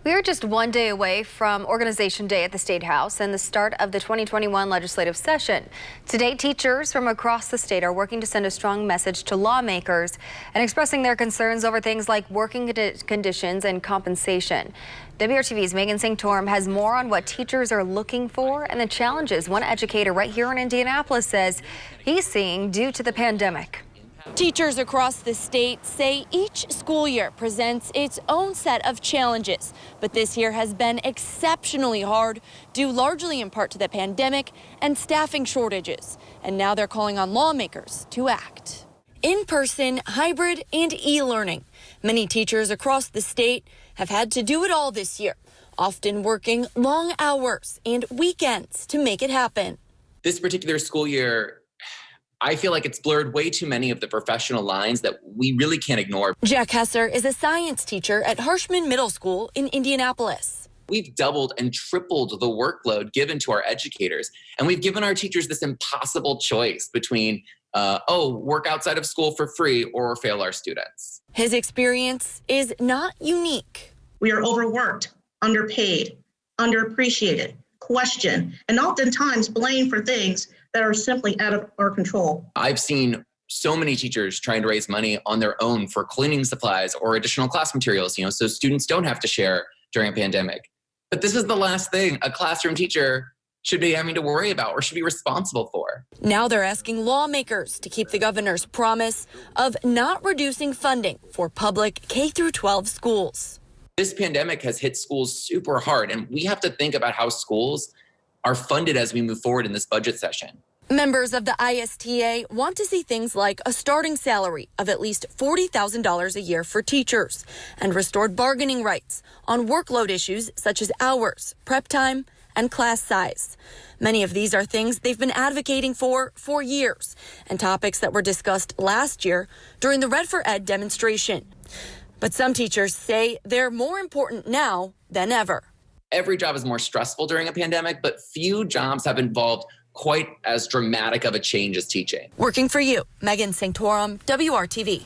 We are just one day away from Organization Day at the State House and the start of the 2021 legislative session. Today, teachers from across the state are working to send a strong message to lawmakers and expressing their concerns over things like working conditions and compensation. WRTV's Megan Sanctorum has more on what teachers are looking for and the challenges one educator right here in Indianapolis says he's seeing due to the pandemic. Teachers across the state say each school year presents its own set of challenges, but this year has been exceptionally hard, due largely in part to the pandemic and staffing shortages. And now they're calling on lawmakers to act. In-person, hybrid, and e-learning. Many teachers across the state have had to do it all this year, often working long hours and weekends to make it happen. This particular school year, I feel like it's blurred way too many of the professional lines that we really can't ignore. Jack Hesser is a science teacher at Harshman Middle School in Indianapolis. We've doubled and tripled the workload given to our educators, and we've given our teachers this impossible choice between, work outside of school for free or fail our students. His experience is not unique. We are overworked, underpaid, underappreciated, questioned, and oftentimes blamed for things that are simply out of our control. I've seen so many teachers trying to raise money on their own for cleaning supplies or additional class materials, so students don't have to share during a pandemic. But this is the last thing a classroom teacher should be having to worry about or should be responsible for. Now they're asking lawmakers to keep the governor's promise of not reducing funding for public K-12 schools. This pandemic has hit schools super hard, and we have to think about how schools are funded as we move forward in this budget session. Members of the ISTA want to see things like a starting salary of at least $40,000 a year for teachers and restored bargaining rights on workload issues such as hours, prep time, and class size. Many of these are things they've been advocating for years and topics that were discussed last year during the Red for Ed demonstration. But some teachers say they're more important now than ever. Every job is more stressful during a pandemic, but few jobs have involved quite as dramatic of a change as teaching. Working for you, Megan Sanctorum, WRTV.